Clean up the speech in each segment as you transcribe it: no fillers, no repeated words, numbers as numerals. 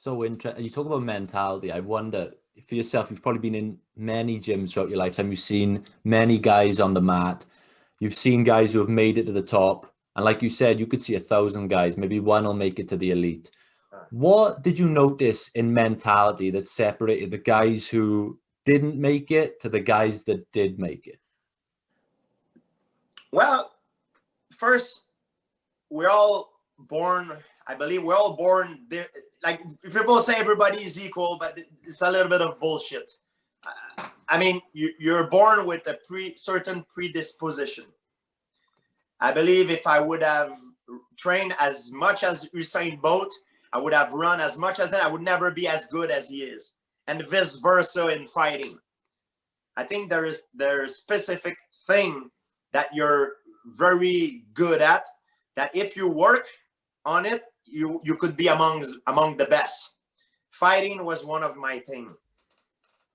So interesting. You talk about mentality. I wonder for yourself, you've probably been in many gyms throughout your lifetime. You've seen many guys on the mat. You've seen guys who have made it to the top. And like you said, you could see 1,000 guys. Maybe one will make it to the elite. What did you notice in mentality that separated the guys who didn't make it to the guys that did make it? Well, first, we're all born, I believe we're all born, like people say everybody is equal, but it's a little bit of bullshit. I mean, you're born with a certain predisposition. I believe if I would have trained as much as Usain Bolt, I would have run as much as that, I would never be as good as he is. And vice versa in fighting. I think there is specific thing that you're very good at, that if you work on it, you could be among the best. Fighting was one of my thing.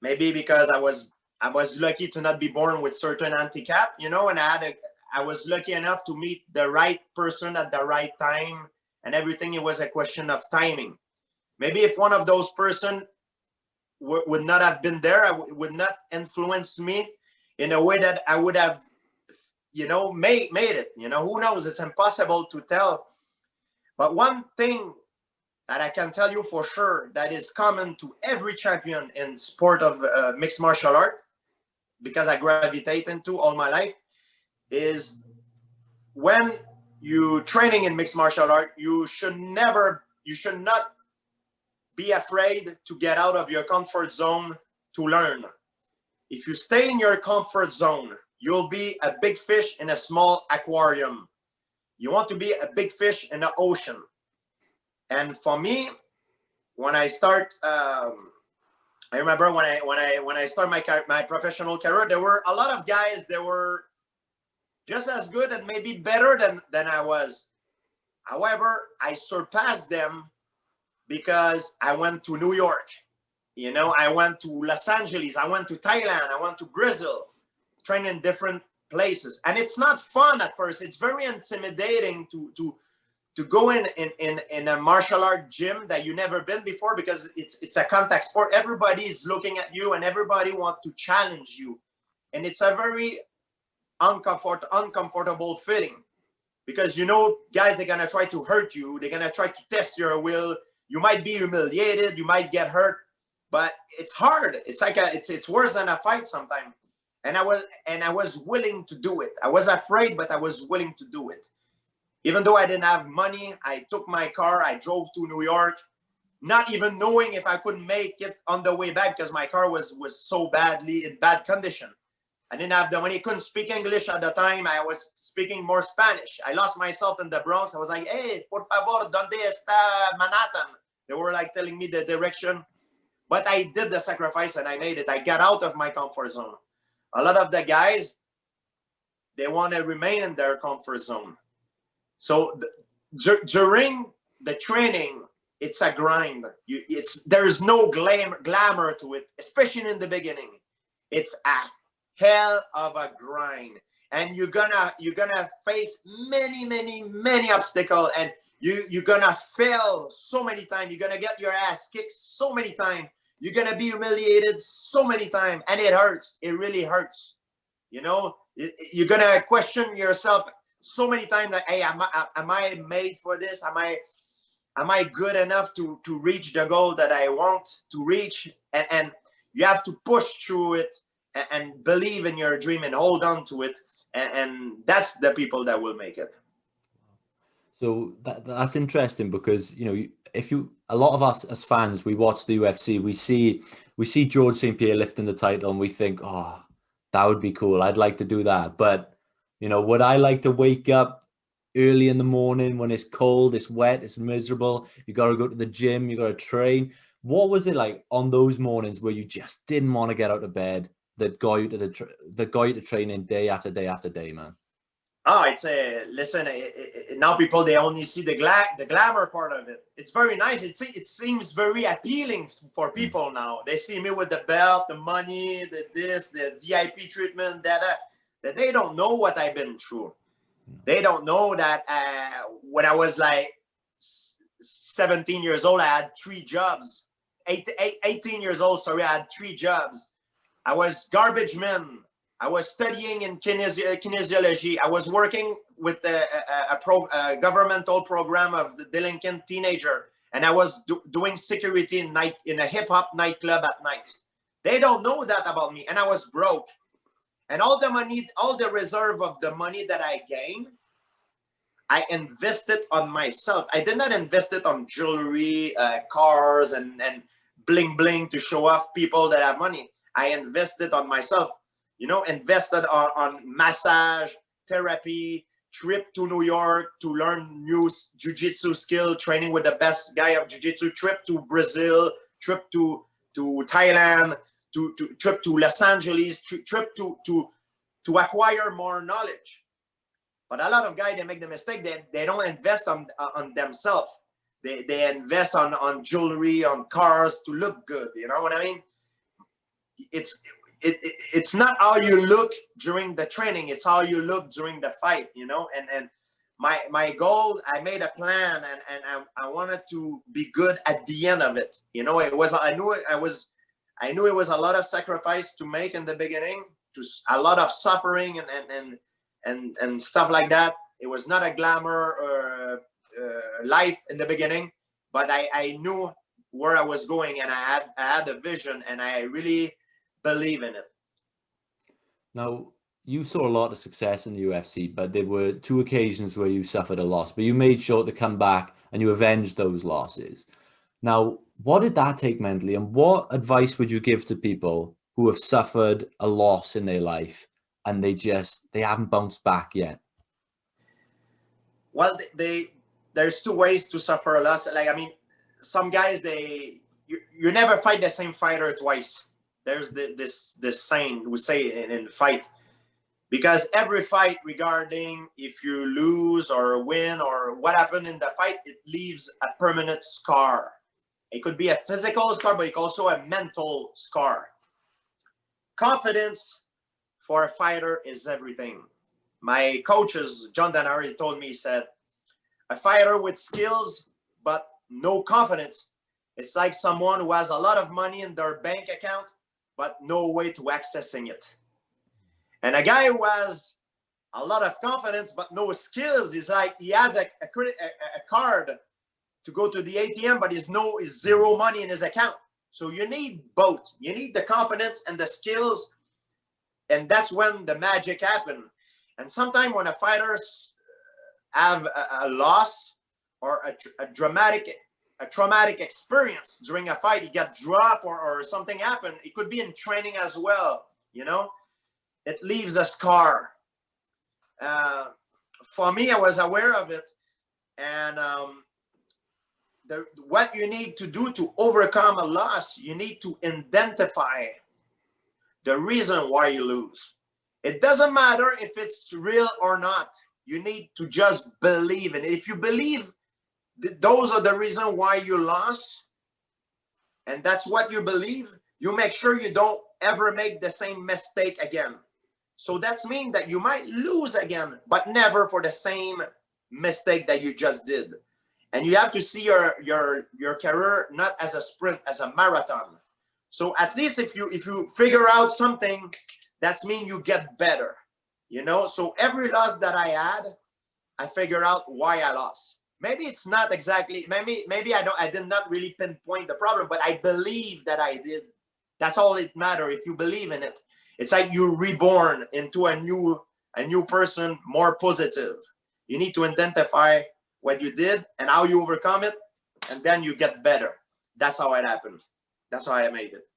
Maybe because I was lucky to not be born with certain handicap, you know, and I was lucky enough to meet the right person at the right time, and everything, it was a question of timing. Maybe if one of those person would not have been there, would not influence me in a way that I would have, you know, made it. You know, who knows? It's impossible to tell. But one thing that I can tell you for sure that is common to every champion in sport of mixed martial art, because I gravitate into all my life, is when you training in mixed martial art, you should not be afraid to get out of your comfort zone to learn. If you stay in your comfort zone, you'll be a big fish in a small aquarium. You want to be a big fish in the ocean. And for me, when I start, I remember when I started my professional career, there were a lot of guys that were just as good and maybe better than I was. However, I surpassed them because I went to New York. You know, I went to Los Angeles, I went to Thailand, I went to Brazil, train in different places. And it's not fun at first. It's very intimidating to go in a martial art gym that you never been before, because it's a contact sport. Everybody is looking at you and everybody wants to challenge you. And it's a very uncomfortable feeling, because, you know, guys, they're going to try to hurt you. They're going to try to test your will. You might be humiliated. You might get hurt, but it's hard. It's like it's worse than a fight sometimes. And I was willing to do it. I was afraid, but I was willing to do it. Even though I didn't have money, I took my car, I drove to New York, not even knowing if I could make it on the way back, because my car was so badly in bad condition. I didn't have the money, couldn't speak English at the time. I was speaking more Spanish. I lost myself in the Bronx. I was like, hey, por favor, ¿dónde está Manhattan? They were like telling me the direction. But I did the sacrifice and I made it. I got out of my comfort zone. A lot of the guys, they want to remain in their comfort zone. So during the training, it's a grind. There's no glamour to it, especially in the beginning. It's a hell of a grind, and you're gonna face many obstacles, and you're gonna fail so many times. You're gonna get your ass kicked so many times. You're gonna be humiliated so many times, and it hurts. It really hurts. You know, you're gonna question yourself so many times, that, hey, am I made for this? Am I good enough to reach the goal that I want to reach? And you have to push through it and believe in your dream and hold on to it. And that's the people that will make it. So that's interesting, because, you know, a lot of us as fans, we watch the UFC, we see George St-Pierre lifting the title and we think, oh, that would be cool. I'd like to do that. But, you know, would I like to wake up early in the morning when it's cold, it's wet, it's miserable, you got to go to the gym, you got to train? What was it like on those mornings where you just didn't want to get out of bed, that got you to training day after day after day, man? Oh, listen, now people, they only see the glamour part of it. It's very nice. It seems very appealing for people now. They see me with the belt, the money, the VIP treatment, that they don't know what I've been through. They don't know that when I was like 17 years old, I had 3 jobs. 18 years old, sorry, I had 3 jobs. I was garbage man. I was studying in kinesiology. I was working with a governmental program of delinquent teenager, and I was doing security in a hip-hop nightclub at night. They don't know that about me, and I was broke. And all the money, all the reserve of the money that I gained, I invested on myself. I did not invest it on jewelry, cars, and bling bling to show off people that have money. I invested on myself, you know, invested on massage, therapy, trip to New York to learn new jiu-jitsu skill, training with the best guy of jiu-jitsu, trip to Brazil, trip to Thailand, trip to Los Angeles, trip to acquire more knowledge. But a lot of guys, they make the mistake, they don't invest on themselves. They invest on jewelry, on cars to look good. You know what I mean? It's not how you look during the training, it's how you look during the fight, you know. And my goal, I made a plan, and I wanted to be good at the end of it. You know, I knew it was a lot of sacrifice to make in the beginning, to a lot of suffering and stuff like that. It was not a glamour life in the beginning, but I knew where I was going, and I had a vision, and I really believe in it. Now, you saw a lot of success in the UFC, but there were 2 occasions where you suffered a loss, but you made sure to come back and you avenged those losses. Now, what did that take mentally, and what advice would you give to people who have suffered a loss in their life and they haven't bounced back yet? Well, there's 2 ways to suffer a loss. Like, I mean, some guys, you never fight the same fighter twice. There's this saying we say in fight, because every fight, regarding if you lose or win or what happened in the fight, it leaves a permanent scar. It could be a physical scar, but it's also a mental scar. Confidence for a fighter is everything. My coaches, John Danari, told me, he said, a fighter with skills but no confidence, it's like someone who has a lot of money in their bank account but no way to accessing it. And a guy who has a lot of confidence but no skills is like he has a card to go to the ATM, but is zero money in his account. So you need both. You need the confidence and the skills, and that's when the magic happens. And sometimes when a fighter have a loss or a traumatic experience during a fight, he got dropped or something happened, it could be in training as well, you know, it leaves a scar. For me, I was aware of it, and what you need to do to overcome a loss, you need to identify the reason why you lose. It doesn't matter if it's real or not. You need to just believe in it. If you believe those are the reason why you lost, and that's what you believe, you make sure you don't ever make the same mistake again. So that means that you might lose again, but never for the same mistake that you just did. And you have to see your career not as a sprint, as a marathon. So at least if you figure out something, that means you get better, you know. So every loss that I had, I figure out why I lost. Maybe it's not exactly, maybe I did not really pinpoint the problem, but I believe that I did. That's all it matters. If you believe in it, it's like you're reborn into a new person, more positive. You need to identify what you did and how you overcome it, and then you get better. That's how it happened. That's how I made it.